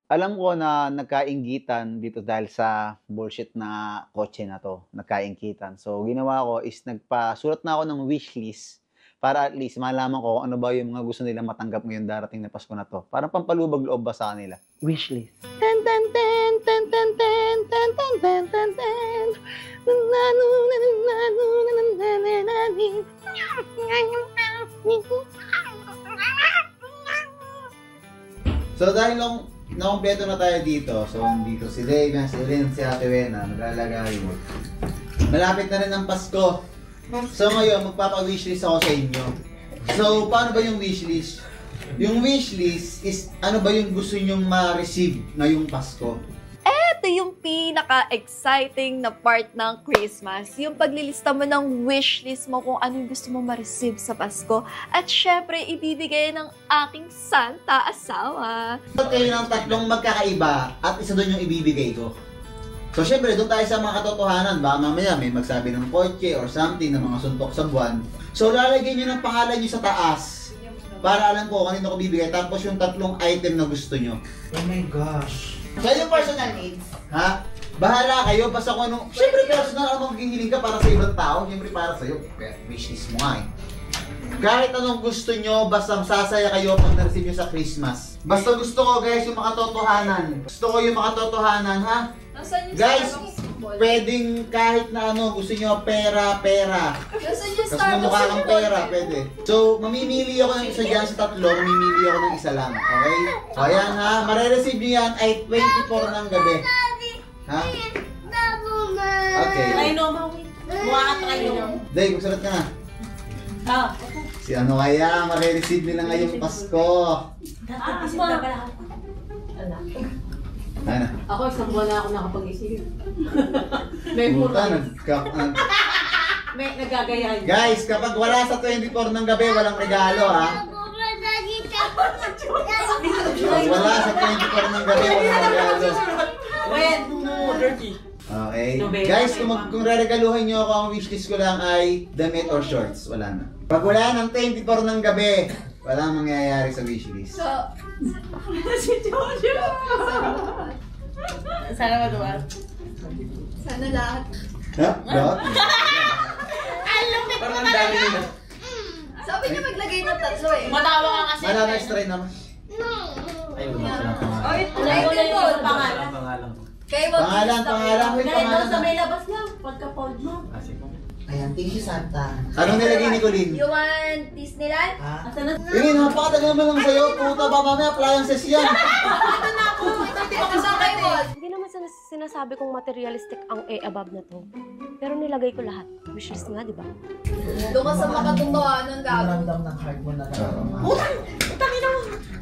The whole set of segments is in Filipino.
Alam ko na nagkainggitan dito dahil sa bullshit na kotse na 'to, nagkainggitan. So, ginawa ko is nagpasulat na ako ng wishlist para at least malaman ko kung ano ba yung mga gusto nilang matanggap ngayong darating na Pasko na 'to. Parang pampalubag loob ba sa kanila. Wishlist. Ten ten ten ten ten ten ten ten ten ten ten. So, dahil nakompleto na tayo dito. So, dito si Dave, si Lynn, si Ate Wena, naglalagay mo. Malapit na rin ang Pasko. So, ngayon, magpapa-wishlist ako sa inyo. So, paano ba yung wishlist? Yung wishlist is, ano ba yung gusto nyong ma-receive ngayong Pasko? Ito yung pinaka-exciting na part ng Christmas. Yung paglilista mo ng wishlist mo kung ano yung gusto mo ma-receive sa Pasko. At syempre, ibibigay ng aking Santa asawa. Kayo ng tatlong magkakaiba at isa doon yung ibibigay ko. So, syempre, doon tayo sa mga katotohanan. Baka mamaya may magsabi ng kotse or something na mga suntok sa buwan. So, lalagyan nyo ng pangalan nyo sa taas para alam ko kanino ko bibigay. Tapos yung tatlong item na gusto nyo. Oh my gosh. So, yung personal needs, ha? Bahala kayo, basta kung ano, syempre personal ang maghihiling ka para sa ibang tao, syempre para sa'yo. Wishlist mo nga eh. Kahit anong gusto nyo, basta sasaya kayo pag na-receive nyo sa Christmas. Basta gusto ko guys yung makatotohanan. Gusto ko yung makatotohanan, ha? Guys, pwedeng kahit na ano, gusto nyo pera. Tapos mamukha kang pera, pwede. So, mamimili ako ng isa dyan sa tatlo, mamimili ako ng isa lang, okay? So, ayan ha, marireceive nyo yan ay 24 ng gabi. Ha? Okay. Try no, Maui. Mukha ka try no. Dave, magsalat ka na. Ah. Si ano kaya, marireceive nila ngayong Pasko. Isip na pala ako. Ano? Ako, isang buwan na ako nakapag-isip. May Puta, puro. May nagagayahan. Guys, kapag wala sa 24 ng gabi, walang regalo ha. Kapag wala sa 24 ng gabi, walang regalo. When? Dirty. Okay. Guys, kung reregaluhin nyo ako, ang wishlist ko lang ay damit or shorts. Wala na. Pag wala ng 24 ng gabi, walang mangyayari sa wishlist. So, Si Jojo! Sana matuwa. sana lahat. Ha? Lahat? Alam mo! Parang ang dami nila. Sabi niya maglagay ng tatlo eh. Matawa ka kasi. Wala na try naman. Ay, wala silang pangalan. Ay, Wala din po. pangalan. Walang pangalan ko. Kayo ba? Pangalan. May Dahil daw pangalan sa na. may labas lang. Pagka-fold mo. Kasi ko. Ayan, thank you, Santa. Anong nilagay ni Colleen? You want Disneyland? Ha? Asa na? Yun, napakatagal naman lang sa'yo. Puta ba mamaya, appliances yan. Ito na ako. Ito, di ba kasama kayo? Hindi naman sinasabi kong materialistic ang above na to. Pero nilagay ko lahat. Wishlist nga, di ba? Doon ka sa makatotohanan gago. Maramdam ng heart mo na talaga.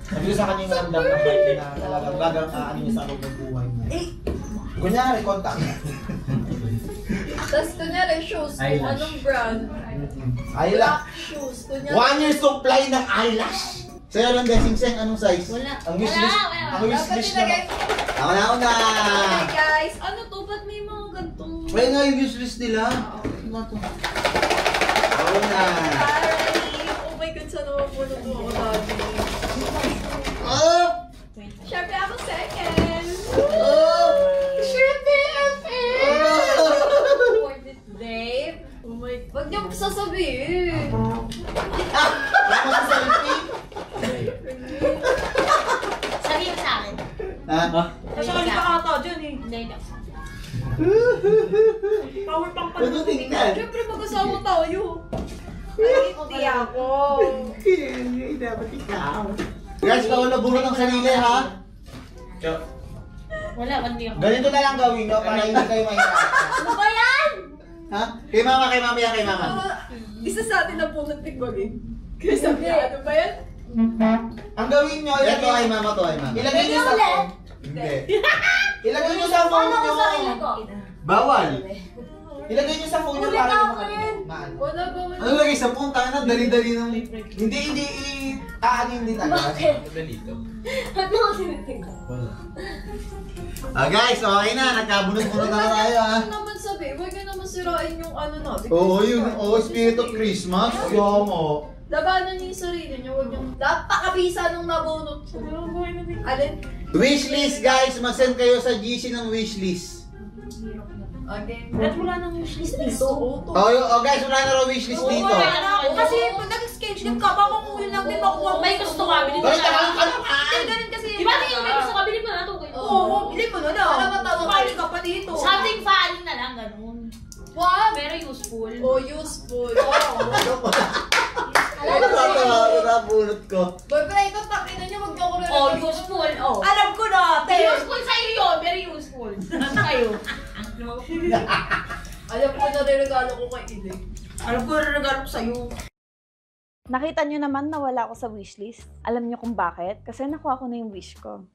Sabi ko sa kanya yung ramdam ng heart na talagang gagang ano niya sa loob ng buhay niya. Kunyari, contact. Tapos kunyari shoes, kung Eyelash. anong brand. Eyelash. Black shoes, kunyari. 1 year supply ng eyelash. Sa'yo lang din, Sing-Seng, anong size? Wala. Ang wishlist, ang Dapat wishlist nilagay na. mo. Ako na, Okay guys, ano to? Ba't may mga gantong... Kaya nga yung wishlist nila. Ano to? Ako na. Oh my God, sana mapuno to ako lagi. Oh! Siyempre ako second. Oh! Siyempre, Oh! For this Dave. Oh my God. Huwag niyo sasabihin. Ako sa selfie? Sabi mo sa akin. Ha? Sabi ka ata dyan eh. Hindi. Power pang pa. Ano tingnan? Siyempre mag-asawa tayo. Ay, hindi ako. Dapat ikaw. Guys, bawal na bunot ang sarili ha? Wala, hindi ako. Ganito na lang gawin nyo para hindi kayo mahirapan. Ano ba yan? Ha? Kay mama, kay mama yan, kay mama. Isa sa atin na punot tigbag eh. Kaya sabi niya, ano ba yan? Ang gawin nyo, Ito kay mama to, kay mama. ilagay nyo sa phone. Hindi. Ilagay nyo sa phone Ano nyo. ko sa sarili ko? Bawal. Ilagay nyo sa phone nyo Ulit para ako hindi rin. maano. Wala ba man? Ano lagi sa punta na? Dali-dali nang... Hindi aanin din agad. Dalito. Ano ko sinitig ko? Ah guys, okay na. Nagkabunot-bunot na tayo ha. Ano naman sabi? Huwag niyo naman sirain yung ano natin. Oo, yun. Oo, Spirit of Christmas. Yo mo. Labanan niyo yung sarili niyo. Huwag yung napakabisa nung nabunot. Alin? Wishlist guys, mag-send kayo sa GC ng wishlist. Ba't wala nang wishlist dito? Oh guys, wala na raw wishlist dito. Kasi pag nag-schedule ka, baka kung yun lang din makuha mo. May gusto ka, bilhin mo Hoy, na. takaan ka naman! Kasi ganun kasi. Di ba tingin mo may gusto ka, bilhin mo na ito. Oo, bilhin mo na lang. Alam mo, tawag Sumali ka pa dito. Something funny na lang, ganun. Wow! Pero useful. Oh, useful. Ano tatawa ko na bunot ko? Boyfriend, ikaw takin na niya, magdoko na Oh, useful. Oh. Alam ko na, te. Useful sa'yo yun. Very useful. Sa'yo. Alam ko na rin regalo ko kay Ide. Alam ko na regalo ko sa'yo. Nakita nyo naman na wala ako sa wishlist. Alam nyo kung bakit? Kasi nakuha ko na yung wish ko.